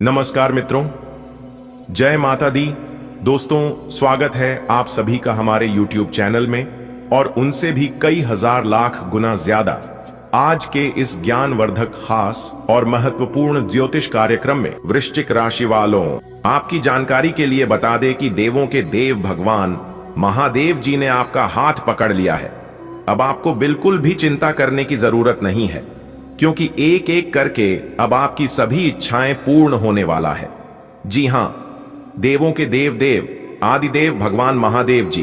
नमस्कार मित्रों, जय माता दी। दोस्तों, स्वागत है आप सभी का हमारे YouTube चैनल में और उनसे भी कई हजार लाख गुना ज्यादा आज के इस ज्ञानवर्धक खास और महत्वपूर्ण ज्योतिष कार्यक्रम में। वृश्चिक राशि वालों, आपकी जानकारी के लिए बता दें कि देवों के देव भगवान महादेव जी ने आपका हाथ पकड़ लिया है। अब आपको बिल्कुल भी चिंता करने की जरूरत नहीं है, क्योंकि एक एक करके अब आपकी सभी इच्छाएं पूर्ण होने वाला है। जी हां, देवों के देव आदिदेव भगवान महादेव जी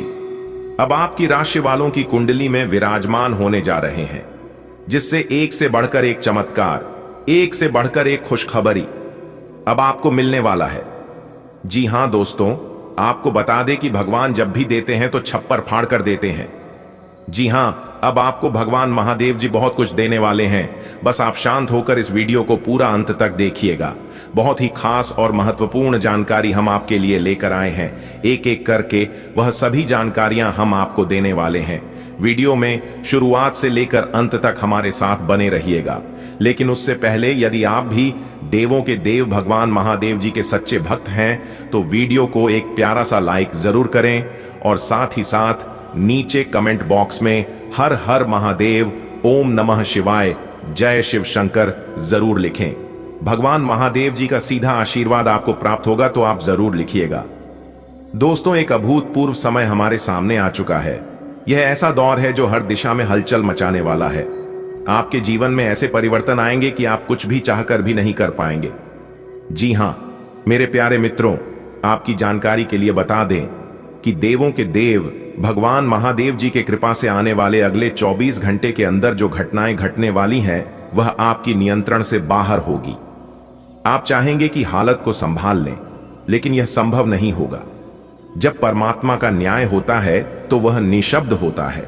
अब आपकी राशि वालों की कुंडली में विराजमान होने जा रहे हैं, जिससे एक से बढ़कर एक चमत्कार, एक से बढ़कर एक खुशखबरी अब आपको मिलने वाला है। जी हां दोस्तों, आपको बता दें कि भगवान जब भी देते हैं तो छप्पर फाड़ कर देते हैं। जी हां, अब आपको भगवान महादेव जी बहुत कुछ देने वाले हैं। बस आप शांत होकर इस वीडियो को पूरा अंत तक देखिएगा। बहुत ही खास और महत्वपूर्ण जानकारी हम आपके लिए लेकर आए हैं। एक एक करके वह सभी जानकारियां हम आपको देने वाले हैं। वीडियो में शुरुआत से लेकर अंत तक हमारे साथ बने रहिएगा। लेकिन उससे पहले, यदि आप भी देवों के देव भगवान महादेव जी के सच्चे भक्त हैं तो वीडियो को एक प्यारा सा लाइक जरूर करें और साथ ही साथ नीचे कमेंट बॉक्स में हर हर महादेव, ओम नमः शिवाय, जय शिव शंकर जरूर लिखें। भगवान महादेव जी का सीधा आशीर्वाद आपको प्राप्त होगा तो आप जरूर लिखिएगा। दोस्तों, एक अभूतपूर्व समय हमारे सामने आ चुका है। यह ऐसा दौर है जो हर दिशा में हलचल मचाने वाला है। आपके जीवन में ऐसे परिवर्तन आएंगे कि आप कुछ भी चाहकर भी नहीं कर पाएंगे। जी हां मेरे प्यारे मित्रों, आपकी जानकारी के लिए बता दें कि देवों के देव भगवान महादेव जी के कृपा से आने वाले अगले 24 घंटे के अंदर जो घटनाएं घटने वाली हैं वह आपकी नियंत्रण से बाहर होगी। आप चाहेंगे कि हालत को संभाल लें, लेकिन यह संभव नहीं होगा। जब परमात्मा का न्याय होता है तो वह निशब्द होता है,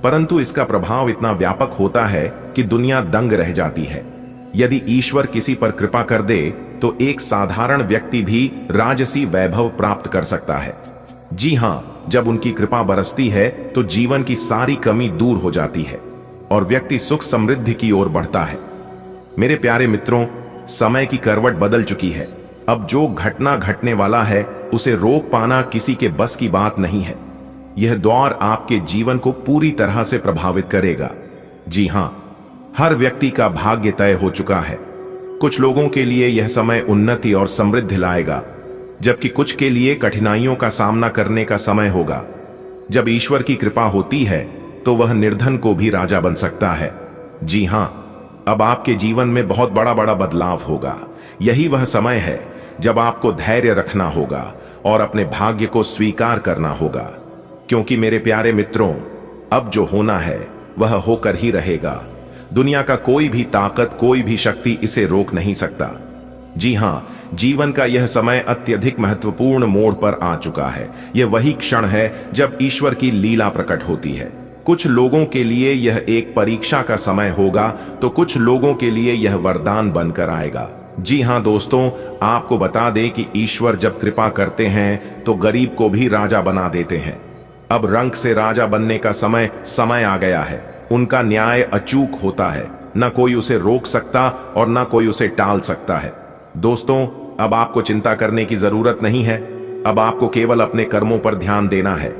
परंतु इसका प्रभाव इतना व्यापक होता है कि दुनिया दंग रह जाती है। यदि ईश्वर किसी पर कृपा कर दे तो एक साधारण व्यक्ति भी राजसी वैभव प्राप्त कर सकता है। जी हां, जब उनकी कृपा बरसती है तो जीवन की सारी कमी दूर हो जाती है और व्यक्ति सुख समृद्धि की ओर बढ़ता है। मेरे प्यारे मित्रों, समय की करवट बदल चुकी है। अब जो घटना घटने वाला है उसे रोक पाना किसी के बस की बात नहीं है। यह दौर आपके जीवन को पूरी तरह से प्रभावित करेगा। जी हां, हर व्यक्ति का भाग्य तय हो चुका है। कुछ लोगों के लिए यह समय उन्नति और समृद्धि लाएगा, जबकि कुछ के लिए कठिनाइयों का सामना करने का समय होगा। जब ईश्वर की कृपा होती है तो वह निर्धन को भी राजा बन सकता है। जी हां, अब आपके जीवन में बहुत बड़ा बदलाव होगा। यही वह समय है जब आपको धैर्य रखना होगा और अपने भाग्य को स्वीकार करना होगा, क्योंकि मेरे प्यारे मित्रों, अब जो होना है वह होकर ही रहेगा। दुनिया का कोई भी ताकत, कोई भी शक्ति इसे रोक नहीं सकता। जी हां, जीवन का यह समय अत्यधिक महत्वपूर्ण मोड़ पर आ चुका है। यह वही क्षण है जब ईश्वर की लीला प्रकट होती है। कुछ लोगों के लिए यह एक परीक्षा का समय होगा तो कुछ लोगों के लिए यह वरदान बनकर आएगा। जी हां दोस्तों, आपको बता दें कि ईश्वर जब कृपा करते हैं तो गरीब को भी राजा बना देते हैं। अब रंक से राजा बनने का समय आ गया है। उनका न्याय अचूक होता है, न कोई उसे रोक सकता और न कोई उसे टाल सकता है। दोस्तों, अब आपको चिंता करने की जरूरत नहीं है। अब आपको केवल अपने कर्मों पर ध्यान देना है।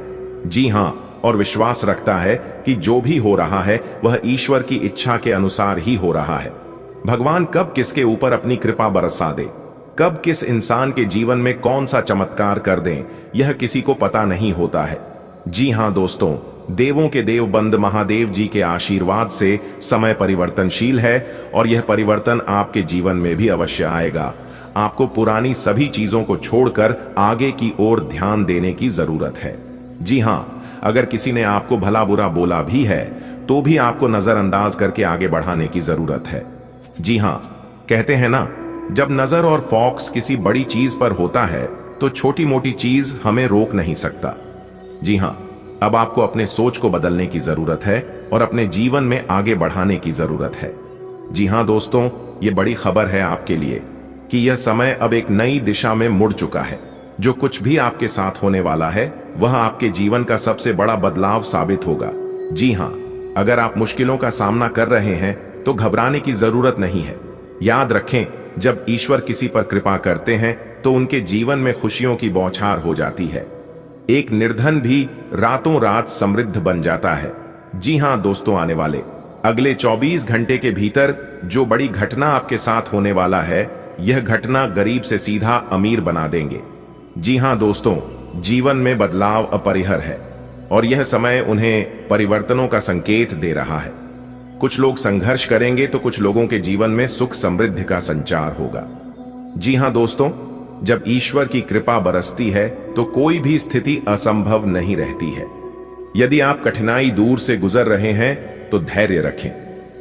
जी हां, और विश्वास रखता है कि जो भी हो रहा है वह ईश्वर की इच्छा के अनुसार ही हो रहा है। भगवान कब किसके ऊपर अपनी कृपा बरसा दे, कब किस इंसान के जीवन में कौन सा चमत्कार कर दें, यह किसी को पता नहीं होता है। जी हां दोस्तों, देवों के देव बंद महादेव जी के आशीर्वाद से समय परिवर्तनशील है और यह परिवर्तन आपके जीवन में भी अवश्य आएगा। आपको पुरानी सभी चीजों को छोड़कर आगे की ओर ध्यान देने की जरूरत है। जी हां, अगर किसी ने आपको भला बुरा बोला भी है तो भी आपको नजरअंदाज करके आगे बढ़ाने की जरूरत है। जी हां, कहते हैं ना, जब नजर और फोकस किसी बड़ी चीज पर होता है तो छोटी मोटी चीज हमें रोक नहीं सकता। जी हां, अब आपको अपने सोच को बदलने की जरूरत है और अपने जीवन में आगे बढ़ाने की जरूरत है। जी हां दोस्तों, ये बड़ी खबर है आपके लिए कि यह समय अब एक नई दिशा में मुड़ चुका है। जो कुछ भी आपके साथ होने वाला है वह आपके जीवन का सबसे बड़ा बदलाव साबित होगा। जी हां, अगर आप मुश्किलों का सामना कर रहे हैं तो घबराने की जरूरत नहीं है। याद रखें जब ईश्वर किसी पर कृपा करते हैं तो उनके जीवन में खुशियों की बौछार हो जाती है। एक निर्धन भी रातों रात समृद्ध बन जाता है। जी हां दोस्तों, आने वाले अगले 24 घंटे के भीतर जो बड़ी घटना आपके साथ होने वाला है, यह घटना गरीब से सीधा अमीर बना देंगे। जी हां दोस्तों, जीवन में बदलाव अपरिहार्य है और यह समय उन्हें परिवर्तनों का संकेत दे रहा है। कुछ लोग संघर्ष करेंगे तो कुछ लोगों के जीवन में सुख समृद्धि का संचार होगा। जी हां दोस्तों, जब ईश्वर की कृपा बरसती है तो कोई भी स्थिति असंभव नहीं रहती है। यदि आप कठिनाई दूर से गुजर रहे हैं तो धैर्य रखें,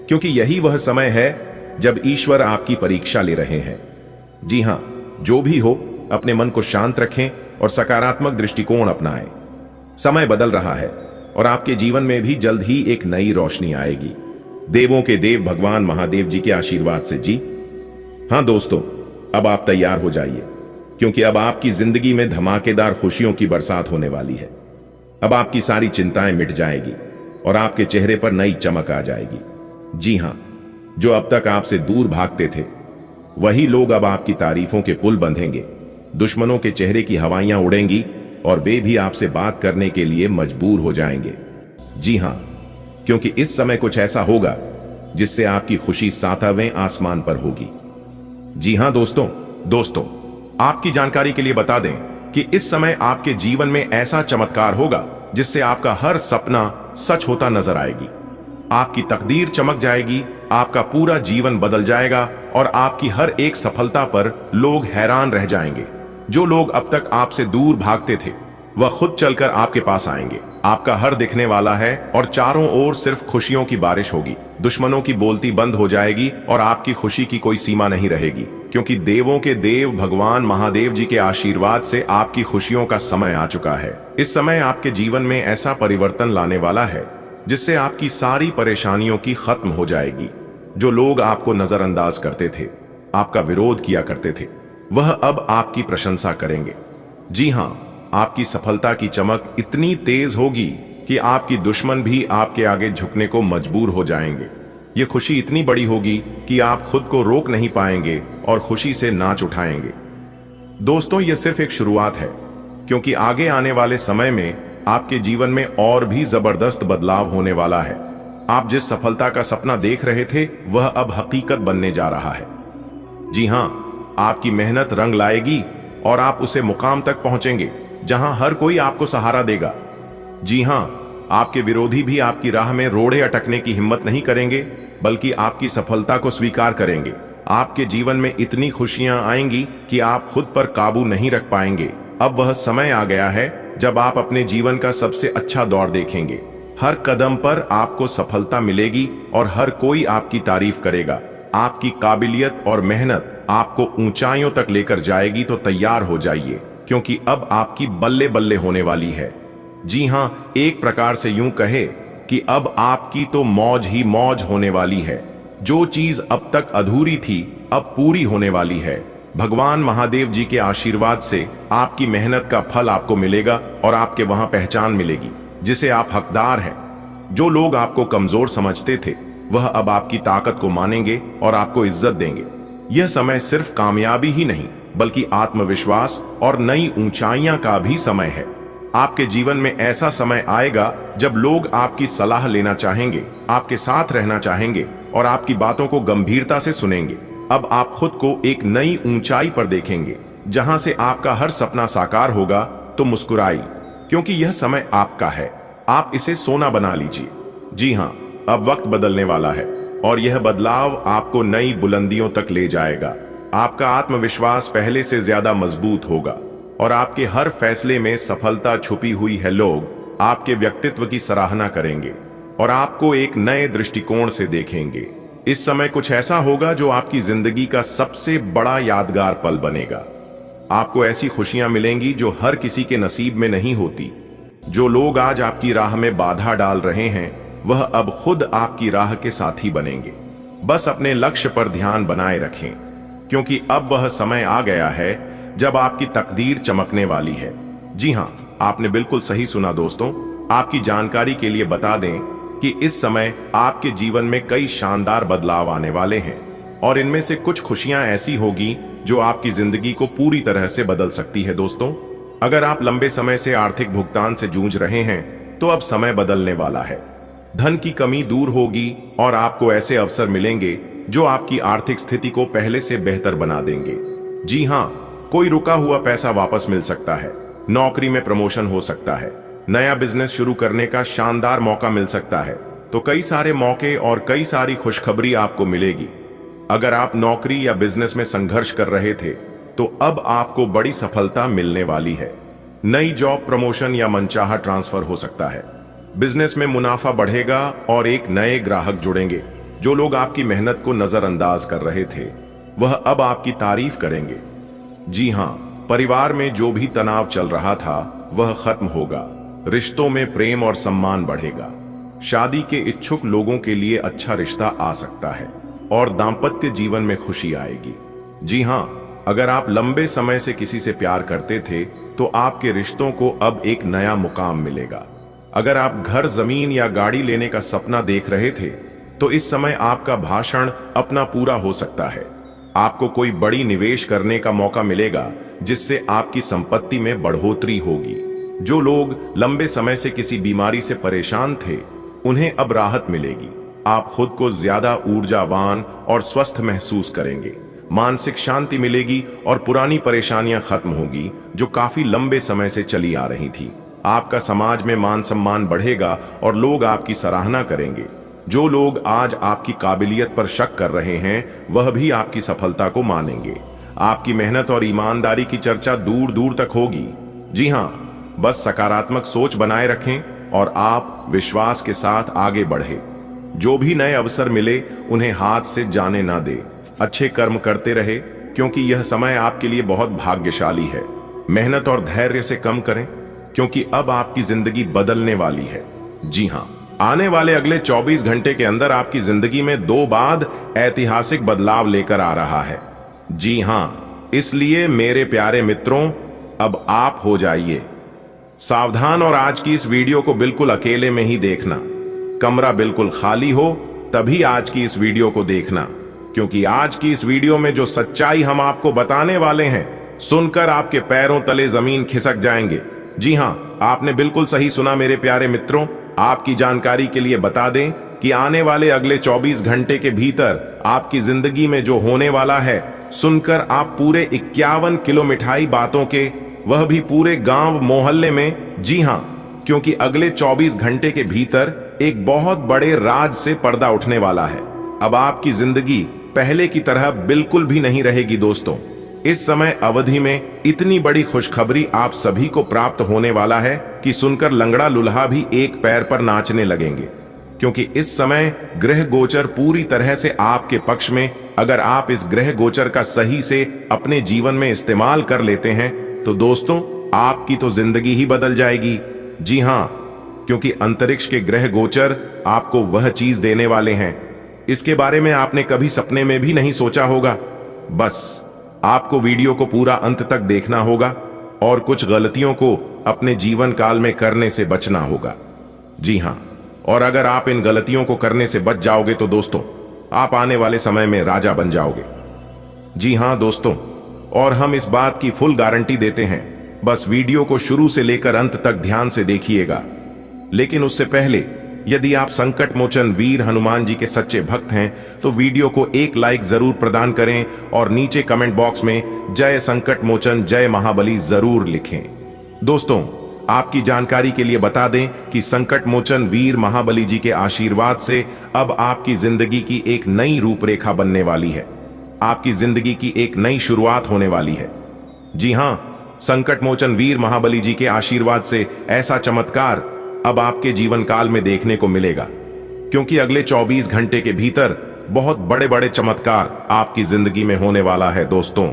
क्योंकि यही वह समय है जब ईश्वर आपकी परीक्षा ले रहे हैं। जी हां, जो भी हो, अपने मन को शांत रखें और सकारात्मक दृष्टिकोण अपनाएं। समय बदल रहा है और आपके जीवन में भी जल्द ही एक नई रोशनी आएगी, देवों के देव भगवान महादेव जी के आशीर्वाद से। जी हां दोस्तों, अब आप तैयार हो जाइए, क्योंकि अब आपकी जिंदगी में धमाकेदार खुशियों की बरसात होने वाली है। अब आपकी सारी चिंताएं मिट जाएगी और आपके चेहरे पर नई चमक आ जाएगी। जी हां, जो अब तक आपसे दूर भागते थे, वही लोग अब आपकी तारीफों के पुल बंधेंगे। दुश्मनों के चेहरे की हवाइयां उड़ेंगी और वे भी आपसे बात करने के लिए मजबूर हो जाएंगे। जी हां, क्योंकि इस समय कुछ ऐसा होगा जिससे आपकी खुशी 7वें आसमान पर होगी। जी हां दोस्तों, आपकी जानकारी के लिए बता दें कि इस समय आपके जीवन में ऐसा चमत्कार होगा जिससे आपका हर सपना सच होता नजर आएगी। आपकी तकदीर चमक जाएगी, आपका पूरा जीवन बदल जाएगा और आपकी हर एक सफलता पर लोग हैरान रह जाएंगे। जो लोग अब तक आपसे दूर भागते थे, वह खुद चलकर आपके पास आएंगे। आपका हर दिखने वाला है और चारों ओर सिर्फ खुशियों की बारिश होगी। दुश्मनों की बोलती बंद हो जाएगी और आपकी खुशी की कोई सीमा नहीं रहेगी, क्योंकि देवों के देव भगवान महादेव जी के आशीर्वाद से आपकी खुशियों का समय आ चुका है। इस समय आपके जीवन में ऐसा परिवर्तन लाने वाला है जिससे आपकी सारी परेशानियों की खत्म हो जाएगी। जो लोग आपको नजरअंदाज करते थे, आपका विरोध किया करते थे, वह अब आपकी प्रशंसा करेंगे। जी हां, आपकी सफलता की चमक इतनी तेज होगी कि आपकी दुश्मन भी आपके आगे झुकने को मजबूर हो जाएंगे। ये खुशी इतनी बड़ी होगी कि आप खुद को रोक नहीं पाएंगे और खुशी से नाच उठाएंगे। दोस्तों, यह सिर्फ एक शुरुआत है, क्योंकि आगे आने वाले समय में आपके जीवन में और भी जबरदस्त बदलाव होने वाला है। आप जिस सफलता का सपना देख रहे थे, वह अब हकीकत बनने जा रहा है। जी हां, आपकी मेहनत रंग लाएगी और आप उसे मुकाम तक पहुंचेंगे जहां हर कोई आपको सहारा देगा। जी हां, आपके विरोधी भी आपकी राह में रोड़े अटकने की हिम्मत नहीं करेंगे, बल्कि आपकी सफलता को स्वीकार करेंगे। आपके जीवन में इतनी खुशियां आएंगी कि आप खुद पर काबू नहीं रख पाएंगे। अब वह समय आ गया है जब आप अपने जीवन का सबसे अच्छा दौर देखेंगे। हर कदम पर आपको सफलता मिलेगी और हर कोई आपकी तारीफ करेगा। आपकी काबिलियत और मेहनत आपको ऊंचाइयों तक लेकर जाएगी। तो तैयार हो जाइए, क्योंकि अब आपकी बल्ले बल्ले होने वाली है। जी हां, एक प्रकार से यूं कहे कि अब आपकी तो मौज ही मौज होने वाली है। जो चीज अब तक अधूरी थी, अब पूरी होने वाली है। भगवान महादेव जी के आशीर्वाद से आपकी मेहनत का फल आपको मिलेगा और आपके वहां पहचान मिलेगी जिसे आप हकदार हैं। जो लोग आपको कमजोर समझते थे, वह अब आपकी ताकत को मानेंगे और आपको इज्जत देंगे। यह समय सिर्फ कामयाबी ही नहीं, बल्कि आत्मविश्वास और नई ऊंचाइयां का भी समय है। आपके जीवन में ऐसा समय आएगा जब लोग आपकी सलाह लेना चाहेंगे, आपके साथ रहना चाहेंगे और आपकी बातों को गंभीरता से सुनेंगे। अब आप खुद को एक नई ऊंचाई पर देखेंगे, जहां से आपका हर सपना साकार होगा। तो मुस्कुराइए, क्योंकि यह समय आपका है। आप इसे सोना बना लीजिए। जी हां, अब वक्त बदलने वाला है और यह बदलाव आपको नई बुलंदियों तक ले जाएगा। आपका आत्मविश्वास पहले से ज्यादा मजबूत होगा और आपके हर फैसले में सफलता छुपी हुई है। लोग आपके व्यक्तित्व की सराहना करेंगे और आपको एक नए दृष्टिकोण से देखेंगे। इस समय कुछ ऐसा होगा जो आपकी जिंदगी का सबसे बड़ा यादगार पल बनेगा। आपको ऐसी खुशियां मिलेंगी जो हर किसी के नसीब में नहीं होती। जो लोग आज आपकी राह में बाधा डाल रहे हैं, वह अब खुद आपकी राह के साथी बनेंगे। बस अपने लक्ष्य पर ध्यान बनाए रखें, क्योंकि अब वह समय आ गया है जब आपकी तकदीर चमकने वाली है। जी हां, आपने बिल्कुल सही सुना दोस्तों। आपकी जानकारी के लिए बता दें कि इस समय आपके जीवन में कई शानदार बदलाव आने वाले हैं। और इनमें से कुछ खुशियां ऐसी होगी जो आपकी जिंदगी को पूरी तरह से बदल सकती है। दोस्तों, अगर आप लंबे समय से आर्थिक भुगतान से जूझ रहे हैं तो अब समय बदलने वाला है। धन की कमी दूर होगी और आपको ऐसे अवसर मिलेंगे जो आपकी आर्थिक स्थिति को पहले से बेहतर बना देंगे। जी हां, कोई रुका हुआ पैसा वापस मिल सकता है, नौकरी में प्रमोशन हो सकता है, नया बिजनेस शुरू करने का शानदार मौका मिल सकता है। तो कई सारे मौके और कई सारी खुशखबरी आपको मिलेगी। अगर आप नौकरी या बिजनेस में संघर्ष कर रहे थे तो अब आपको बड़ी सफलता मिलने वाली है। नई जॉब, प्रमोशन या मनचाहा ट्रांसफर हो सकता है। बिजनेस में मुनाफा बढ़ेगा और एक नए ग्राहक जुड़ेंगे। जो लोग आपकी मेहनत को नजरअंदाज कर रहे थे वह अब आपकी तारीफ करेंगे। जी हां, परिवार में जो भी तनाव चल रहा था वह खत्म होगा। रिश्तों में प्रेम और सम्मान बढ़ेगा। शादी के इच्छुक लोगों के लिए अच्छा रिश्ता आ सकता है और दांपत्य जीवन में खुशी आएगी। जी हां, अगर आप लंबे समय से किसी से प्यार करते थे तो आपके रिश्तों को अब एक नया मुकाम मिलेगा। अगर आप घर, जमीन या गाड़ी लेने का सपना देख रहे थे तो इस समय आपका भाषण अपना पूरा हो सकता है। आपको कोई बड़ी निवेश करने का मौका मिलेगा जिससे आपकी संपत्ति में बढ़ोतरी होगी। जो लोग लंबे समय से किसी बीमारी से परेशान थे उन्हें अब राहत मिलेगी। आप खुद को ज्यादा ऊर्जावान और स्वस्थ महसूस करेंगे। मानसिक शांति मिलेगी और पुरानी परेशानियां खत्म होगी जो काफी लंबे समय से चली आ रही थी। आपका समाज में मान सम्मान बढ़ेगा और लोग आपकी सराहना करेंगे। जो लोग आज आपकी काबिलियत पर शक कर रहे हैं वह भी आपकी सफलता को मानेंगे। आपकी मेहनत और ईमानदारी की चर्चा दूर दूर तक होगी। जी हां, बस सकारात्मक सोच बनाए रखें और आप विश्वास के साथ आगे बढ़े। जो भी नए अवसर मिले उन्हें हाथ से जाने ना दे। अच्छे कर्म करते रहे क्योंकि यह समय आपके लिए बहुत भाग्यशाली है। मेहनत और धैर्य से कम करें क्योंकि अब आपकी जिंदगी बदलने वाली है। जी हां, आने वाले अगले 24 घंटे के अंदर आपकी जिंदगी में 2 बाद ऐतिहासिक बदलाव लेकर आ रहा है। जी हां, इसलिए मेरे प्यारे मित्रों, अब आप हो जाइए सावधान और आज की इस वीडियो को बिल्कुल अकेले में ही देखना। कमरा बिल्कुल खाली हो तभी आज की इस वीडियो को देखना, क्योंकि आज की इस वीडियो में जो सच्चाई हम आपको बताने वाले हैं सुनकर आपके पैरों तले जमीन खिसक जाएंगे। जी हां, आपने बिल्कुल सही सुना मेरे प्यारे मित्रों। आपकी जानकारी के लिए बता दें कि आने वाले अगले 24 घंटे के भीतर आपकी जिंदगी में जो होने वाला है सुनकर आप पूरे 51 किलो मिठाई बातों के, वह भी पूरे गांव मोहल्ले में। जी हां, क्योंकि अगले 24 घंटे के भीतर एक बहुत बड़े राज से पर्दा उठने वाला है। अब आपकी जिंदगी पहले की तरह बिल्कुल भी नहीं रहेगी। दोस्तों, इस समय अवधि में इतनी बड़ी खुशखबरी आप सभी को प्राप्त होने वाला है कि सुनकर लंगड़ा लुल्हा भी एक पैर पर नाचने लगेंगे, क्योंकि इस समय ग्रह गोचर पूरी तरह से आपके पक्ष में। अगर आप इस ग्रह गोचर का सही से अपने जीवन में इस्तेमाल कर लेते हैं तो दोस्तों आपकी तो जिंदगी ही बदल जाएगी। जी हां, क्योंकि अंतरिक्ष के ग्रह गोचर आपको वह चीज देने वाले हैं इसके बारे में आपने कभी सपने में भी नहीं सोचा होगा। बस आपको वीडियो को पूरा अंत तक देखना होगा और कुछ गलतियों को अपने जीवन काल में करने से बचना होगा। जी हां, और अगर आप इन गलतियों को करने से बच जाओगे तो दोस्तों आप आने वाले समय में राजा बन जाओगे। जी हां दोस्तों, और हम इस बात की फुल गारंटी देते हैं। बस वीडियो को शुरू से लेकर अंत तक ध्यान से देखिएगा। लेकिन उससे पहले यदि आप संकट मोचन वीर हनुमान जी के सच्चे भक्त हैं तो वीडियो को एक लाइक जरूर प्रदान करें और नीचे कमेंट बॉक्स में जय संकट मोचन जय महाबली जरूर लिखें। दोस्तों, आपकी जानकारी के लिए बता दें कि संकट मोचन वीर महाबली जी के आशीर्वाद से अब आपकी जिंदगी की एक नई रूपरेखा बनने वाली है। आपकी जिंदगी की एक नई शुरुआत होने वाली है। जी हां, संकट मोचन वीर महाबली जी के आशीर्वाद से ऐसा चमत्कार अब आपके जीवन काल में देखने को मिलेगा, क्योंकि अगले 24 घंटे के भीतर बहुत बड़े बड़े चमत्कार आपकी जिंदगी में होने वाला है। दोस्तों,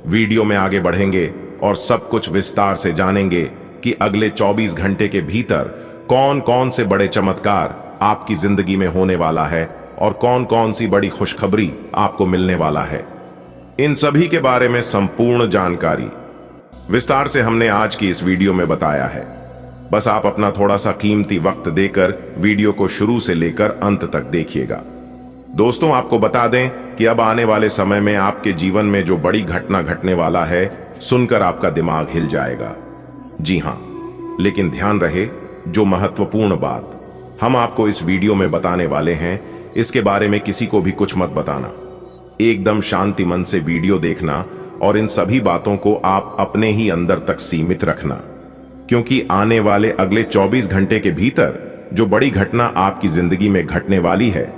वीडियो में आगे बढ़ेंगे और सब कुछ विस्तार से जानेंगे कि अगले 24 घंटे के भीतर कौन कौन से बड़े चमत्कार आपकी जिंदगी में होने वाला है और कौन कौन सी बड़ी खुशखबरी आपको मिलने वाला है। इन सभी के बारे में संपूर्ण जानकारी विस्तार से हमने आज की इस वीडियो में बताया है। बस आप अपना थोड़ा सा कीमती वक्त देकर वीडियो को शुरू से लेकर अंत तक देखिएगा। दोस्तों, आपको बता दें कि अब आने वाले समय में आपके जीवन में जो बड़ी घटना घटने वाला है, सुनकर आपका दिमाग हिल जाएगा। जी हां, लेकिन ध्यान रहे, जो महत्वपूर्ण बात हम आपको इस वीडियो में बताने वाले हैं, इसके बारे में किसी को भी कुछ मत बताना। एकदम शांति मन से वीडियो देखना और इन सभी बातों को आप अपने ही अंदर तक सीमित रखना, क्योंकि आने वाले अगले 24 घंटे के भीतर जो बड़ी घटना आपकी जिंदगी में घटने वाली है,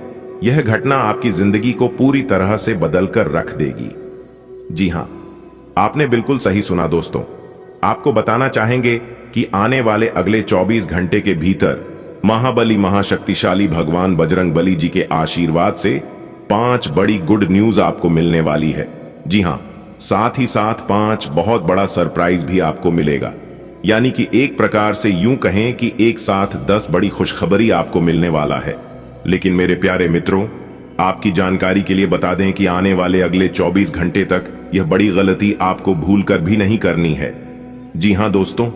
यह घटना आपकी जिंदगी को पूरी तरह से बदलकर रख देगी। जी हां, आपने बिल्कुल सही सुना दोस्तों। आपको बताना चाहेंगे कि आने वाले अगले 24 घंटे के भीतर महाबली महाशक्तिशाली भगवान बजरंगबली जी के आशीर्वाद से 5 बड़ी गुड न्यूज आपको मिलने वाली है। जी हां, साथ ही साथ 5 बहुत बड़ा सरप्राइज भी आपको मिलेगा। यानी कि एक प्रकार से यूं कहें कि एक साथ 10 बड़ी खुशखबरी आपको मिलने वाला है। लेकिन मेरे प्यारे मित्रों, आपकी जानकारी के लिए बता दें कि आने वाले अगले 24 घंटे तक यह बड़ी गलती आपको भूलकर भी नहीं करनी है। जी हां दोस्तों,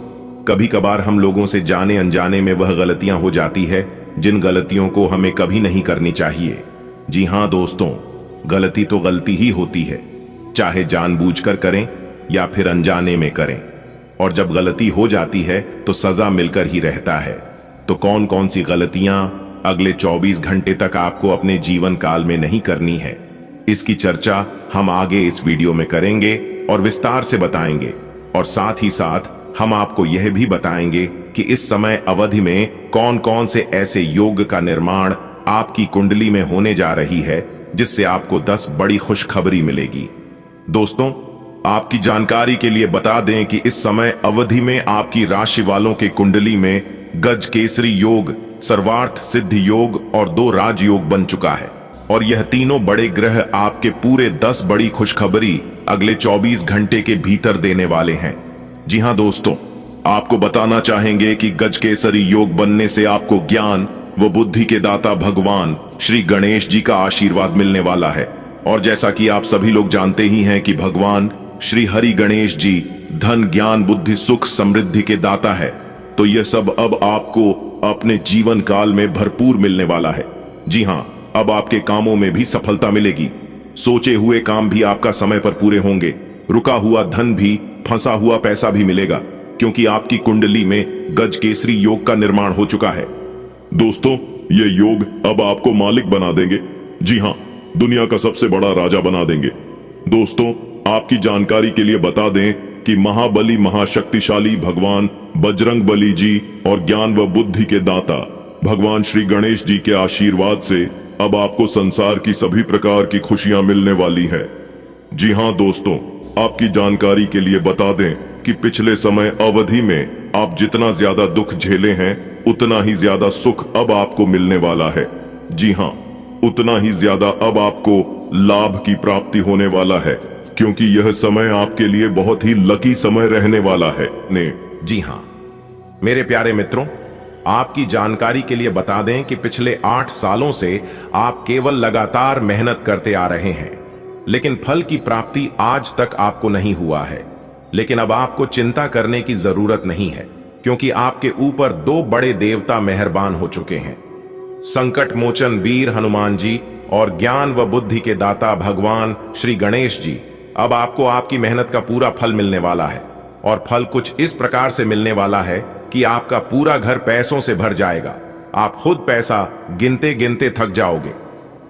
कभी कभार हम लोगों से जाने अनजाने में वह गलतियां हो जाती है जिन गलतियों को हमें कभी नहीं करनी चाहिए। जी हां दोस्तों, गलती तो गलती ही होती है, चाहे जानबूझकर करें या फिर अनजाने में करें। और जब गलती हो जाती है तो सजा मिलकर ही रहता है। तो कौन कौन सी गलतियां अगले 24 घंटे तक आपको अपने जीवन काल में नहीं करनी है, इसकी चर्चा हम आगे इस वीडियो में करेंगे और विस्तार से बताएंगे। और साथ ही साथ हम आपको यह भी बताएंगे कि इस समय अवधि में कौन कौन से ऐसे योग का निर्माण आपकी कुंडली में होने जा रही है, जिससे आपको 10 बड़ी खुशखबरी मिलेगी। दोस्तों, आपकी जानकारी के लिए बता दें कि इस समय अवधि में आपकी राशि वालों के कुंडली में गज केसरी योग, सर्वार्थ सिद्धि योग और 2 राजयोग बन चुका है। और यह तीनों बड़े ग्रह आपके पूरे 10 बड़ी खुशखबरी अगले 24 घंटे के भीतर देने वाले हैं। जी हां दोस्तों, आपको बताना चाहेंगे कि गज केसरी योग बनने से आपको ज्ञान व बुद्धि के दाता भगवान श्री गणेश जी का आशीर्वाद मिलने वाला है। और जैसा कि आप सभी लोग जानते ही हैं कि भगवान श्री हरि गणेश जी धन, ज्ञान, बुद्धि, सुख, समृद्धि के दाता है। तो यह सब अब आपको अपने जीवन काल में भरपूर मिलने वाला है। जी हां, अब आपके कामों में भी सफलता मिलेगी। सोचे हुए काम भी आपका समय पर पूरे होंगे। रुका हुआ धन भी, फंसा हुआ पैसा भी मिलेगा, क्योंकि आपकी कुंडली में गज केसरी योग का निर्माण हो चुका है। दोस्तों, ये योग अब आपको मालिक बना देंगे। जी हां, दुनिया का सबसे बड़ा राजा बना देंगे। दोस्तों, आपकी जानकारी के लिए बता दें कि महाबली महाशक्तिशाली भगवान बजरंगबली जी और ज्ञान व बुद्धि के दाता भगवान श्री गणेश जी के आशीर्वाद से अब आपको संसार की सभी प्रकार की खुशियां मिलने वाली है। जी हां दोस्तों, आपकी जानकारी के लिए बता दें कि पिछले समय अवधि में आप जितना ज्यादा दुख झेले हैं, उतना ही ज्यादा सुख अब आपको मिलने वाला है। जी हां, उतना ही ज्यादा अब आपको लाभ की प्राप्ति होने वाला है, क्योंकि यह समय आपके लिए बहुत ही लकी समय रहने वाला है। जी हां मेरे प्यारे मित्रों, आपकी जानकारी के लिए बता दें कि पिछले 8 सालों से आप केवल लगातार मेहनत करते आ रहे हैं, लेकिन फल की प्राप्ति आज तक आपको नहीं हुआ है। लेकिन अब आपको चिंता करने की जरूरत नहीं है, क्योंकि आपके ऊपर 2 बड़े देवता मेहरबान हो चुके हैं। संकट मोचन वीर हनुमान जी और ज्ञान व बुद्धि के दाता भगवान श्री गणेश जी अब आपको आपकी मेहनत का पूरा फल मिलने वाला है। और फल कुछ इस प्रकार से मिलने वाला है कि आपका पूरा घर पैसों से भर जाएगा। आप खुद पैसा गिनते गिनते थक जाओगे।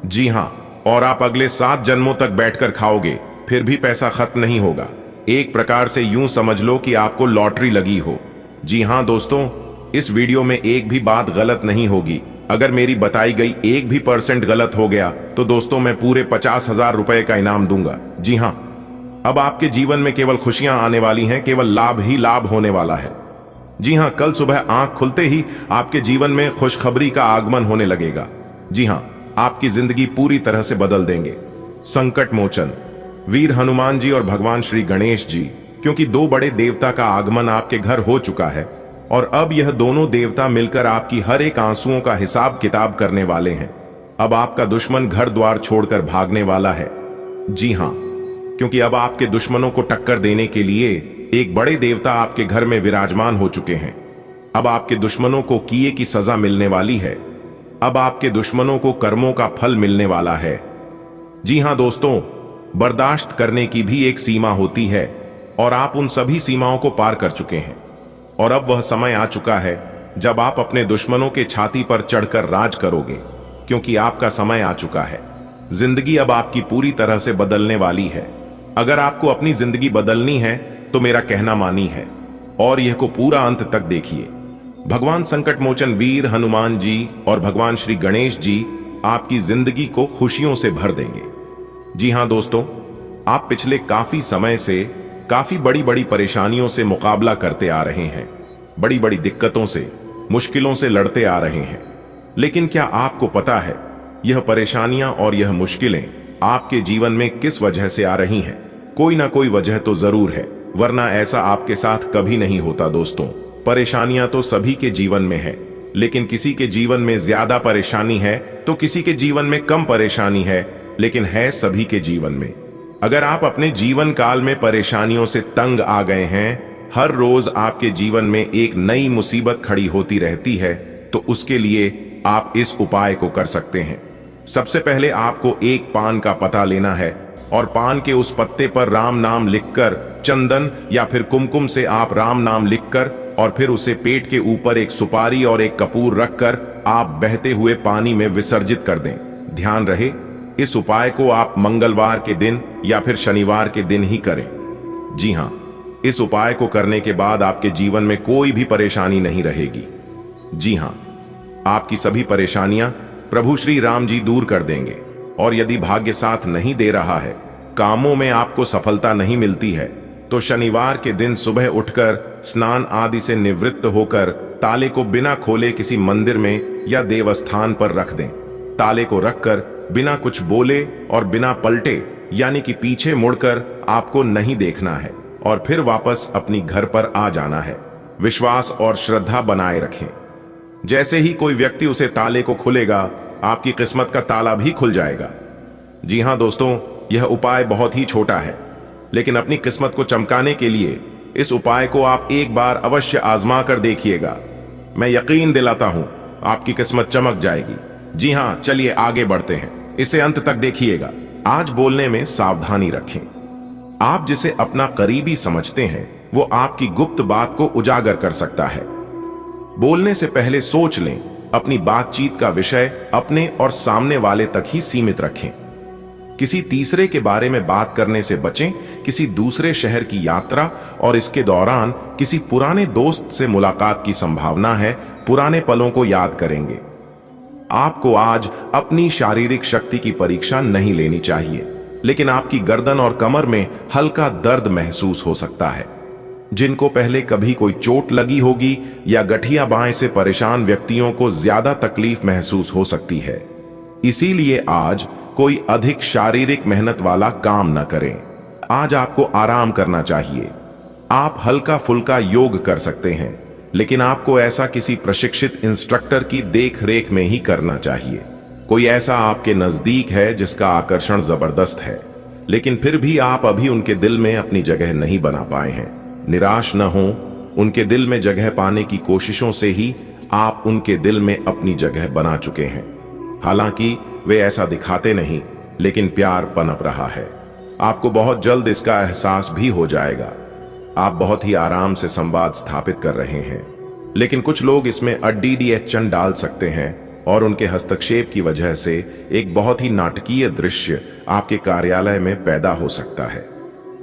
जी हां, और आप अगले 7 जन्मों तक बैठकर खाओगे, फिर भी पैसा खत्म नहीं होगा। एक प्रकार से यूं समझ लो कि आपको लॉटरी लगी हो। जी हां दोस्तों, इस वीडियो में एक भी बात गलत नहीं होगी। अगर मेरी बताई गई 1% भी गलत हो गया तो दोस्तों मैं पूरे 50,000 रुपए का इनाम दूंगा। जी हां, अब आपके जीवन में केवल खुशियां आने वाली हैं, केवल लाभ ही लाभ होने वाला है। जी हां, कल सुबह आंख खुलते ही आपके जीवन में खुशखबरी का आगमन होने लगेगा। जी हां, आपकी जिंदगी पूरी तरह से बदल देंगे। संकट मोचन वीर हनुमान जी और भगवान श्री गणेश जी, क्योंकि 2 बड़े देवता का आगमन आपके घर हो चुका है और अब यह दोनों देवता मिलकर आपकी हर एक आंसुओं का हिसाब किताब करने वाले हैं। अब आपका दुश्मन घर द्वार छोड़कर भागने वाला है। जी हां, क्योंकि अब आपके दुश्मनों को टक्कर देने के लिए एक बड़े देवता आपके घर में विराजमान हो चुके हैं। अब आपके दुश्मनों को किए की सजा मिलने वाली है। अब आपके दुश्मनों को कर्मों का फल मिलने वाला है। जी हां दोस्तों, बर्दाश्त करने की भी एक सीमा होती है और आप उन सभी सीमाओं को पार कर चुके हैं। और अब वह समय आ चुका है जब आप अपने दुश्मनों के छाती पर चढ़कर राज करोगे, क्योंकि आपका समय आ चुका है। जिंदगी अब आपकी पूरी तरह से बदलने वाली है। अगर आपको अपनी जिंदगी बदलनी है तो मेरा कहना मानी है और यह को पूरा अंत तक देखिए। भगवान संकट मोचन वीर हनुमान जी और भगवान श्री गणेश जी आपकी जिंदगी को खुशियों से भर देंगे। जी हां दोस्तों, आप पिछले काफी समय से काफी बड़ी बड़ी परेशानियों से मुकाबला करते आ रहे हैं, बड़ी बड़ी दिक्कतों से, मुश्किलों से लड़ते आ रहे हैं। लेकिन क्या आपको पता है यह परेशानियां और यह मुश्किलें आपके जीवन में किस वजह से आ रही हैं? कोई ना कोई वजह तो जरूर है, वरना ऐसा आपके साथ कभी नहीं होता। दोस्तों, परेशानियां तो सभी के जीवन में है, लेकिन किसी के जीवन में ज्यादा परेशानी है तो किसी के जीवन में कम परेशानी है, लेकिन है सभी के जीवन में। अगर आप अपने जीवन काल में परेशानियों से तंग आ गए हैं, हर रोज आपके जीवन में एक नई मुसीबत खड़ी होती रहती है, तो उसके लिए आप इस उपाय को कर सकते हैं। सबसे पहले आपको एक पान का पता लेना है और पान के उस पत्ते पर राम नाम लिखकर, चंदन या फिर कुमकुम से आप राम नाम लिखकर और फिर उसे पेट के ऊपर एक सुपारी और एक कपूर रखकर आप बहते हुए पानी में विसर्जित कर दें। ध्यान रहे, इस उपाय को आप मंगलवार के दिन या फिर शनिवार के दिन ही करें। जी हां, इस उपाय को करने के बाद आपके जीवन में कोई भी परेशानी नहीं रहेगी। जी हां, आपकी सभी परेशानियां प्रभु श्री राम जी दूर कर देंगे। और यदि भाग्य साथ नहीं दे रहा है, कामों में आपको सफलता नहीं मिलती है, तो शनिवार के दिन सुबह उठकर स्नान आदि से निवृत्त होकर ताले को बिना खोले किसी मंदिर में या देवस्थान पर रख दें। ताले को रखकर बिना कुछ बोले और बिना पलटे, यानी कि पीछे मुड़कर आपको नहीं देखना है और फिर वापस अपनी घर पर आ जाना है। विश्वास और श्रद्धा बनाए रखें। जैसे ही कोई व्यक्ति उसे ताले को खोलेगा, आपकी किस्मत का ताला भी खुल जाएगा। जी हां दोस्तों, यह उपाय बहुत ही छोटा है, लेकिन अपनी किस्मत को चमकाने के लिए इस उपाय को आप एक बार अवश्य आजमा कर देखिएगा। मैं यकीन दिलाता हूं आपकी किस्मत चमक जाएगी। जी हां, चलिए आगे बढ़ते हैं, इसे अंत तक देखिएगा। आज बोलने में सावधानी रखें। आप जिसे अपना करीबी समझते हैं, वो आपकी गुप्त बात को उजागर कर सकता है। बोलने से पहले सोच लें। अपनी बातचीत का विषय अपने और सामने वाले तक ही सीमित रखें। किसी तीसरे के बारे में बात करने से बचें। किसी दूसरे शहर की यात्रा और इसके दौरान किसी पुराने दोस्त से मुलाकात की संभावना है। पुराने पलों को याद करेंगे। आपको आज अपनी शारीरिक शक्ति की परीक्षा नहीं लेनी चाहिए, लेकिन आपकी गर्दन और कमर में हल्का दर्द महसूस हो सकता है। जिनको पहले कभी कोई चोट लगी होगी या गठिया बाएं से परेशान व्यक्तियों को ज्यादा तकलीफ महसूस हो सकती है। इसीलिए आज कोई अधिक शारीरिक मेहनत वाला काम न करें। आज आपको आराम करना चाहिए। आप हल्का फुल्का योग कर सकते हैं, लेकिन आपको ऐसा किसी प्रशिक्षित इंस्ट्रक्टर की देख रेख में ही करना चाहिए। कोई ऐसा आपके नजदीक है जिसका आकर्षण जबरदस्त है, लेकिन फिर भी आप अभी उनके दिल में अपनी जगह नहीं बना पाए हैं। निराश न हो, उनके दिल में जगह पाने की कोशिशों से ही आप उनके दिल में अपनी जगह बना चुके हैं। हालांकि वे ऐसा दिखाते नहीं, लेकिन प्यार पनप रहा है। आपको बहुत जल्द इसका एहसास भी हो जाएगा। आप बहुत ही आराम से संवाद स्थापित कर रहे हैं, लेकिन कुछ लोग इसमें अड्डी अड़चन डाल सकते हैं और उनके हस्तक्षेप की वजह से एक बहुत ही नाटकीय दृश्य आपके कार्यालय में पैदा हो सकता है।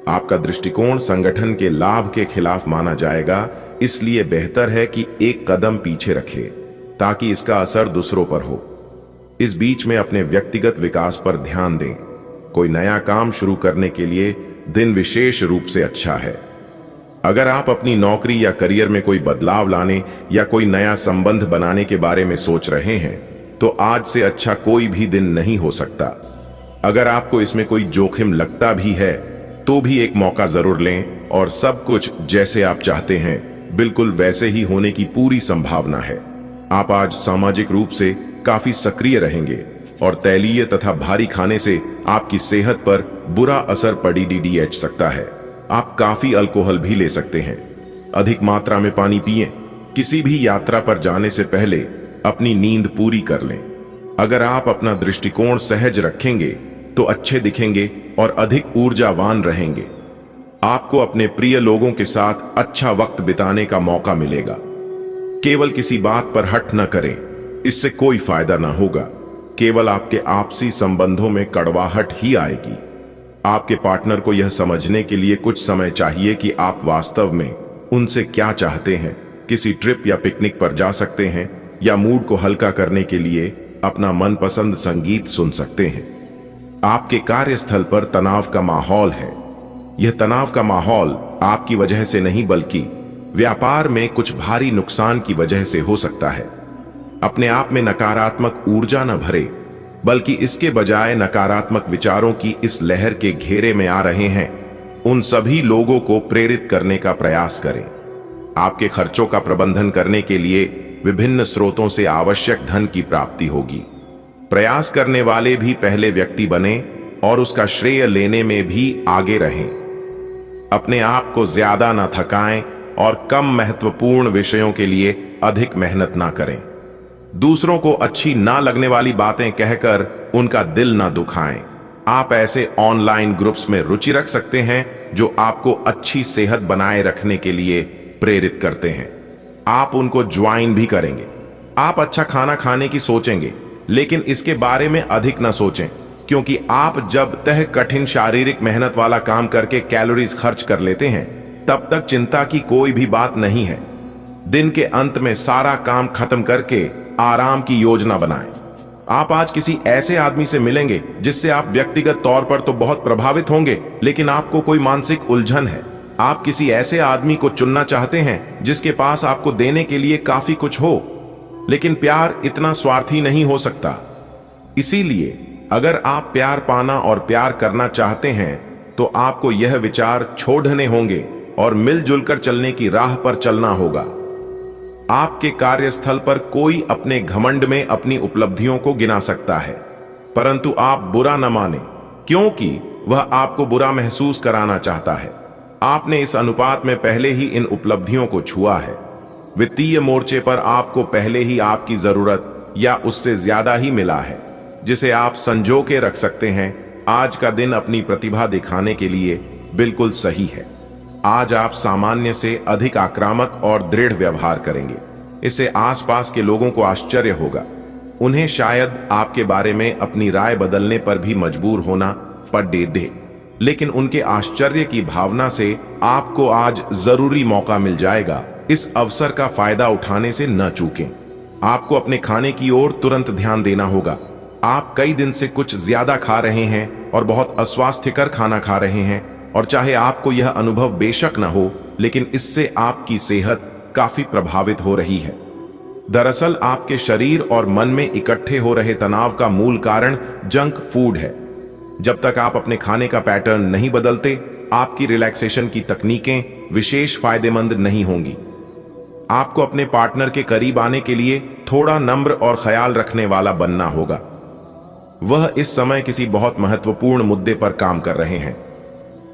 आपका दृष्टिकोण संगठन के लाभ के खिलाफ माना जाएगा, इसलिए बेहतर है कि एक कदम पीछे रखें ताकि इसका असर दूसरों पर हो। इस बीच में अपने व्यक्तिगत विकास पर ध्यान दें। कोई नया काम शुरू करने के लिए दिन विशेष रूप से अच्छा है। अगर आप अपनी नौकरी या करियर में कोई बदलाव लाने या कोई नया संबंध बनाने के बारे में सोच रहे हैं, तो आज से अच्छा कोई भी दिन नहीं हो सकता। अगर आपको इसमें कोई जोखिम लगता भी है, तो भी एक मौका जरूर लें और सब कुछ जैसे आप चाहते हैं बिल्कुल वैसे ही होने की पूरी संभावना है। आप आज सामाजिक रूप से काफी सक्रिय रहेंगे और तैलीय तथा भारी खाने से आपकी सेहत पर बुरा असर पड़ सकता है। आप काफी अल्कोहल भी ले सकते हैं। अधिक मात्रा में पानी पिएं। किसी भी यात्रा पर जाने से पहले अपनी नींद पूरी कर लें। अगर आप अपना दृष्टिकोण सहज रखेंगे तो अच्छे दिखेंगे और अधिक ऊर्जावान रहेंगे। आपको अपने प्रिय लोगों के साथ अच्छा वक्त बिताने का मौका मिलेगा। केवल किसी बात पर हट न करें, इससे कोई फायदा ना होगा। केवल आपके आपसी संबंधों में कड़वाहट ही आएगी। आपके पार्टनर को यह समझने के लिए कुछ समय चाहिए कि आप वास्तव में उनसे क्या चाहते हैं। किसी ट्रिप या पिकनिक पर जा सकते हैं या मूड को हल्का करने के लिए अपना मनपसंद संगीत सुन सकते हैं। आपके कार्यस्थल पर तनाव का माहौल है। यह तनाव का माहौल आपकी वजह से नहीं बल्कि व्यापार में कुछ भारी नुकसान की वजह से हो सकता है। अपने आप में नकारात्मक ऊर्जा न भरे, बल्कि इसके बजाय नकारात्मक विचारों की इस लहर के घेरे में आ रहे हैं उन सभी लोगों को प्रेरित करने का प्रयास करें। आपके खर्चों का प्रबंधन करने के लिए विभिन्न स्रोतों से आवश्यक धन की प्राप्ति होगी। प्रयास करने वाले भी पहले व्यक्ति बने और उसका श्रेय लेने में भी आगे रहें। अपने आप को ज्यादा न थकाएं और कम महत्वपूर्ण विषयों के लिए अधिक मेहनत ना करें। दूसरों को अच्छी ना लगने वाली बातें कहकर उनका दिल ना दुखाएं। आप ऐसे ऑनलाइन ग्रुप्स में रुचि रख सकते हैं जो आपको अच्छी सेहत बनाए रखने के लिए प्रेरित करते हैं। आप उनको ज्वाइन भी करेंगे। आप अच्छा खाना खाने की सोचेंगे, लेकिन इसके बारे में अधिक ना सोचें, क्योंकि आप जब तक कठिन शारीरिक मेहनत वाला काम करके कैलोरीज खर्च कर लेते हैं, तब तक चिंता की कोई भी बात नहीं है। दिन के अंत में सारा काम खत्म करके आराम की योजना बनाएं। आप आज किसी ऐसे आदमी से मिलेंगे जिससे आप व्यक्तिगत तौर पर तो बहुत प्रभावित होंगे, लेकिन आपको कोई मानसिक उलझन है। आप किसी ऐसे आदमी को चुनना चाहते हैं जिसके पास आपको देने के लिए काफी कुछ हो, लेकिन प्यार इतना स्वार्थी नहीं हो सकता। इसीलिए अगर आप प्यार पाना और प्यार करना चाहते हैं तो आपको यह विचार छोड़ने होंगे और मिलजुल कर चलने की राह पर चलना होगा। आपके कार्यस्थल पर कोई अपने घमंड में अपनी उपलब्धियों को गिना सकता है, परंतु आप बुरा न माने, क्योंकि वह आपको बुरा महसूस कराना चाहता है। आपने इस अनुपात में पहले ही इन उपलब्धियों को छुआ है। वित्तीय मोर्चे पर आपको पहले ही आपकी जरूरत या उससे ज्यादा ही मिला है, जिसे आप संजो के रख सकते हैं। आज का दिन अपनी प्रतिभा दिखाने के लिए बिल्कुल सही है। आज आप सामान्य से अधिक आक्रामक और दृढ़ व्यवहार करेंगे। इससे आसपास के लोगों को आश्चर्य होगा। उन्हें शायद आपके बारे में अपनी राय बदलने पर भी मजबूर होना पड़े, लेकिन उनके आश्चर्य की भावना से आपको आज जरूरी मौका मिल जाएगा। इस अवसर का फायदा उठाने से न चूकें। आपको अपने खाने की ओर तुरंत ध्यान देना होगा। आप कई दिन से कुछ ज्यादा खा रहे हैं और बहुत अस्वास्थ्यकर खाना खा रहे हैं, और चाहे आपको यह अनुभव बेशक न हो, लेकिन इससे आपकी सेहत काफी प्रभावित हो रही है। दरअसल आपके शरीर और मन में इकट्ठे हो रहे तनाव का मूल कारण जंक फूड है। जब तक आप अपने खाने का पैटर्न नहीं बदलते, आपकी रिलैक्सेशन की तकनीकें विशेष फायदेमंद नहीं होंगी। आपको अपने पार्टनर के करीब आने के लिए थोड़ा नम्र और ख्याल रखने वाला बनना होगा। वह इस समय किसी बहुत महत्वपूर्ण मुद्दे पर काम कर रहे हैं।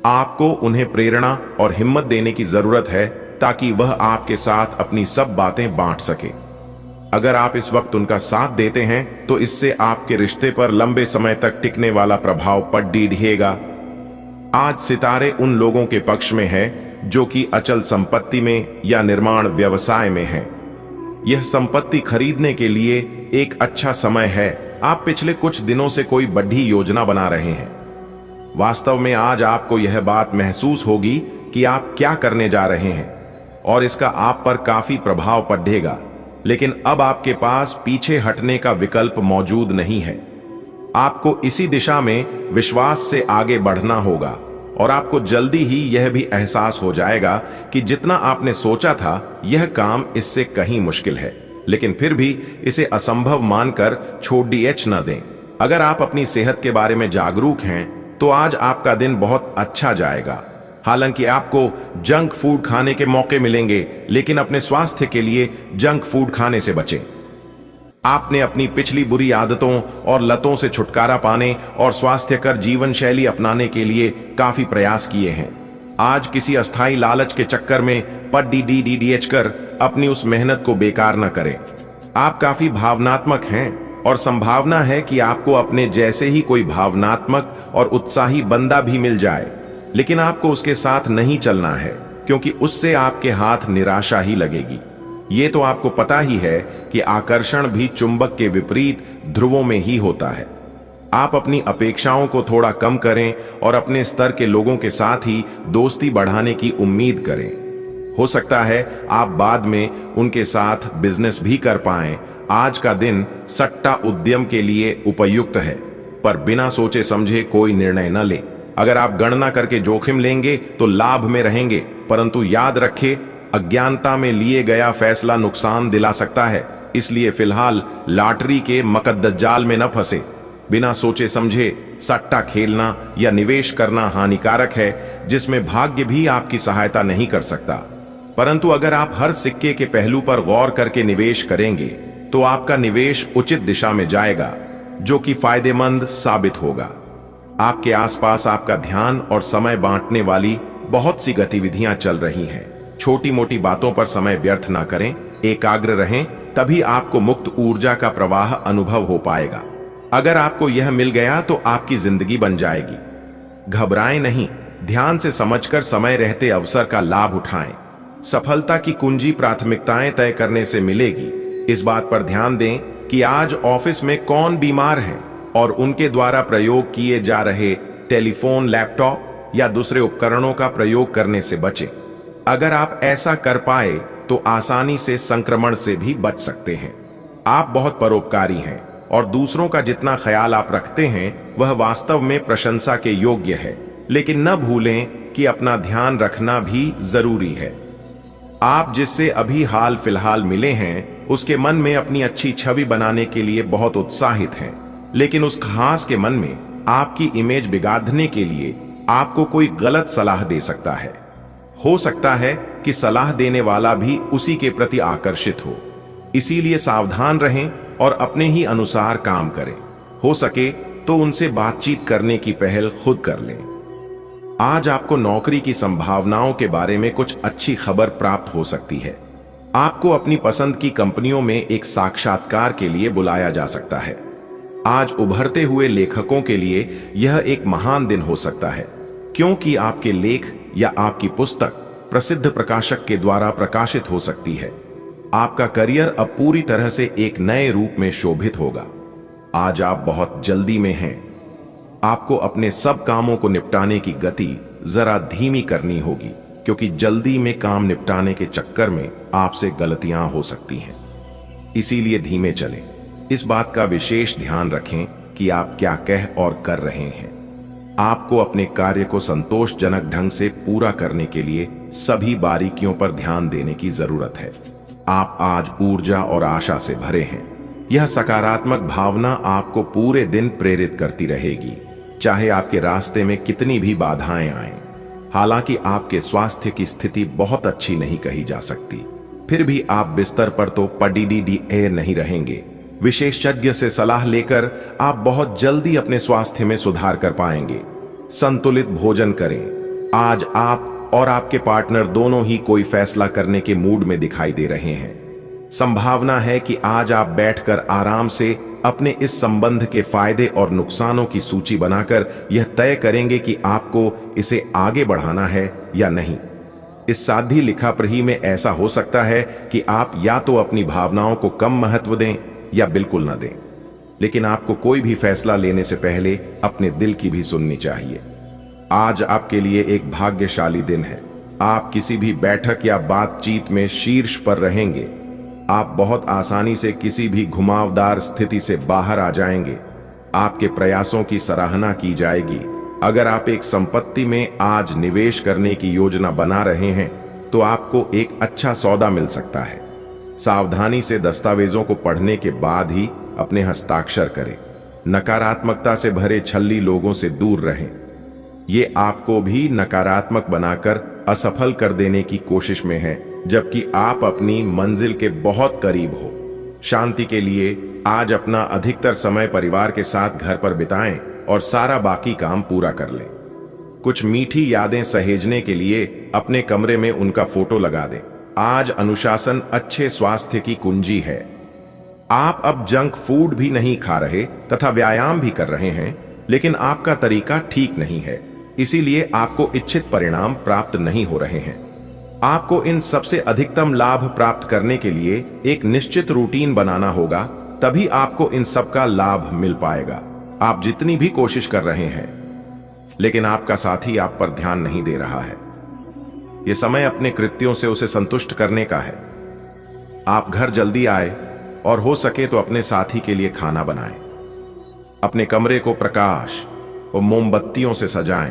आपको उन्हें प्रेरणा और हिम्मत देने की जरूरत है ताकि वह आपके साथ अपनी सब बातें बांट सके। अगर आप इस वक्त उनका साथ देते हैं तो इससे आपके रिश्ते पर लंबे समय तक टिकने वाला प्रभाव पड़ेगा। आज सितारे उन लोगों के पक्ष में है जो कि अचल संपत्ति में या निर्माण व्यवसाय में हैं। यह संपत्ति खरीदने के लिए एक अच्छा समय है। आप पिछले कुछ दिनों से कोई बड़ी योजना बना रहे हैं। वास्तव में आज आपको यह बात महसूस होगी कि आप क्या करने जा रहे हैं और इसका आप पर काफी प्रभाव पड़ेगा, लेकिन अब आपके पास पीछे हटने का विकल्प मौजूद नहीं है। आपको इसी दिशा में विश्वास से आगे बढ़ना होगा और आपको जल्दी ही यह भी एहसास हो जाएगा कि जितना आपने सोचा था यह काम इससे कहीं मुश्किल है, लेकिन फिर भी इसे असंभव मानकर छोड़ न दें। अगर आप अपनी सेहत के बारे में जागरूक हैं तो आज आपका दिन बहुत अच्छा जाएगा। हालांकि आपको जंक फूड खाने के मौके मिलेंगे, लेकिन अपने स्वास्थ्य के लिए जंक फूड खाने से बचें। आपने अपनी पिछली बुरी आदतों और लतों से छुटकारा पाने और स्वास्थ्यकर जीवन शैली अपनाने के लिए काफी प्रयास किए हैं। आज किसी अस्थायी लालच के चक्कर में पड़ कर अपनी उस मेहनत को बेकार न करें। आप काफी भावनात्मक हैं और संभावना है कि आपको अपने जैसे ही कोई भावनात्मक और उत्साही बंदा भी मिल जाए, लेकिन आपको उसके साथ नहीं चलना है क्योंकि उससे आपके हाथ निराशा ही लगेगी। ये तो आपको पता ही है कि आकर्षण भी चुंबक के विपरीत ध्रुवों में ही होता है। आप अपनी अपेक्षाओं को थोड़ा कम करें और अपने स्तर के लोगों के साथ ही दोस्ती बढ़ाने की उम्मीद करें। हो सकता है आप बाद में उनके साथ बिजनेस भी कर पाएं। आज का दिन सट्टा उद्यम के लिए उपयुक्त है, पर बिना सोचे समझे कोई निर्णय न ले। अगर आप गणना करके जोखिम लेंगे तो लाभ में रहेंगे, परंतु याद रखें, अज्ञानता में लिए गया फैसला नुकसान दिला सकता है। इसलिए फिलहाल लॉटरी के मकद्दजाल में न फंसे। बिना सोचे समझे सट्टा खेलना या निवेश करना हानिकारक है, जिसमें भाग्य भी आपकी सहायता नहीं कर सकता। परंतु अगर आप हर सिक्के के पहलू पर गौर करके निवेश करेंगे तो आपका निवेश उचित दिशा में जाएगा, जो कि फायदेमंद साबित होगा। आपके आसपास आपका ध्यान और समय बांटने वाली बहुत सी गतिविधियां चल रही हैं। छोटी मोटी बातों पर समय व्यर्थ ना करें, एकाग्र रहें, तभी आपको मुक्त ऊर्जा का प्रवाह अनुभव हो पाएगा। अगर आपको यह मिल गया तो आपकी जिंदगी बन जाएगी। घबराएं नहीं, ध्यान से समझकर समय रहते अवसर का लाभ उठाएं। सफलता की कुंजी प्राथमिकताएं तय करने से मिलेगी। इस बात पर ध्यान दें कि आज ऑफिस में कौन बीमार है और उनके द्वारा प्रयोग किए जा रहे टेलीफोन, लैपटॉप या दूसरे उपकरणों का प्रयोग करने से बचें। अगर आप ऐसा कर पाए तो आसानी से संक्रमण से भी बच सकते हैं। आप बहुत परोपकारी हैं और दूसरों का जितना ख्याल आप रखते हैं वह वास्तव में प्रशंसा के योग्य है, लेकिन न भूलें कि अपना ध्यान रखना भी जरूरी है। आप जिससे अभी हाल फिलहाल मिले हैं उसके मन में अपनी अच्छी छवि बनाने के लिए बहुत उत्साहित हैं, लेकिन उस खास के मन में आपकी इमेज बिगाड़ने के लिए आपको कोई गलत सलाह दे सकता है। हो सकता है कि सलाह देने वाला भी उसी के प्रति आकर्षित हो। इसीलिए सावधान रहें और अपने ही अनुसार काम करें। हो सके तो उनसे बातचीत करने की पहल खुद कर लें। आज आपको नौकरी की संभावनाओं के बारे में कुछ अच्छी खबर प्राप्त हो सकती है। आपको अपनी पसंद की कंपनियों में एक साक्षात्कार के लिए बुलाया जा सकता है। आज उभरते हुए लेखकों के लिए यह एक महान दिन हो सकता है, क्योंकि आपके लेख या आपकी पुस्तक प्रसिद्ध प्रकाशक के द्वारा प्रकाशित हो सकती है। आपका करियर अब पूरी तरह से एक नए रूप में शोभित होगा। आज आप बहुत जल्दी में हैं। आपको अपने सब कामों को निपटाने की गति जरा धीमी करनी होगी, क्योंकि जल्दी में काम निपटाने के चक्कर में आपसे गलतियां हो सकती हैं। इसीलिए धीमे चलें। इस बात का विशेष ध्यान रखें कि आप क्या कह और कर रहे हैं। आपको अपने कार्य को संतोषजनक ढंग से पूरा करने के लिए सभी बारीकियों पर ध्यान देने की जरूरत है। आप आज ऊर्जा और आशा से भरे हैं। यह सकारात्मक भावना आपको पूरे दिन प्रेरित करती रहेगी, चाहे आपके रास्ते में कितनी भी बाधाएं आएं। हालांकि आपके स्वास्थ्य की स्थिति बहुत अच्छी नहीं कही जा सकती, फिर भी आप बिस्तर पर तो पडीडीडीए नहीं रहेंगे। विशेषज्ञ से सलाह लेकर आप बहुत जल्दी अपने स्वास्थ्य में सुधार कर पाएंगे। संतुलित भोजन करें। आज आप और आपके पार्टनर दोनों ही कोई फैसला करने के मूड में दिखाई दे रहे हैं। संभावना है कि आज आप बैठकर आराम से अपने इस संबंध के फायदे और नुकसानों की सूची बनाकर यह तय करेंगे कि आपको इसे आगे बढ़ाना है या नहीं। इस साधी लिखापढ़ी में ऐसा हो सकता है कि आप या तो अपनी भावनाओं को कम महत्व दें या बिल्कुल न दें, लेकिन आपको कोई भी फैसला लेने से पहले अपने दिल की भी सुननी चाहिए। आज आपके लिए एक भाग्यशाली दिन है। आप किसी भी बैठक या बातचीत में शीर्ष पर रहेंगे। आप बहुत आसानी से किसी भी घुमावदार स्थिति से बाहर आ जाएंगे। आपके प्रयासों की सराहना की जाएगी। अगर आप एक संपत्ति में आज निवेश करने की योजना बना रहे हैं तो आपको एक अच्छा सौदा मिल सकता है। सावधानी से दस्तावेजों को पढ़ने के बाद ही अपने हस्ताक्षर करें। नकारात्मकता से भरे छल्ली लोगों से दूर रहें। ये आपको भी नकारात्मक बनाकर असफल कर देने की कोशिश में है, जबकि आप अपनी मंजिल के बहुत करीब हो। शांति के लिए आज अपना अधिकतर समय परिवार के साथ घर पर बिताएं और सारा बाकी काम पूरा कर लें। कुछ मीठी यादें सहेजने के लिए अपने कमरे में उनका फोटो लगा दें। आज अनुशासन अच्छे स्वास्थ्य की कुंजी है। आप अब जंक फूड भी नहीं खा रहे तथा व्यायाम भी कर रहे हैं, लेकिन आपका तरीका ठीक नहीं है, इसीलिए आपको इच्छित परिणाम प्राप्त नहीं हो रहे हैं। आपको इन सबसे अधिकतम लाभ प्राप्त करने के लिए एक निश्चित रूटीन बनाना होगा, तभी आपको इन सब का लाभ मिल पाएगा। आप जितनी भी कोशिश कर रहे हैं, लेकिन आपका साथी आप पर ध्यान नहीं दे रहा है। यह समय अपने कृत्यों से उसे संतुष्ट करने का है। आप घर जल्दी आए और हो सके तो अपने साथी के लिए खाना बनाएं। अपने कमरे को प्रकाश और मोमबत्तियों से सजाएं।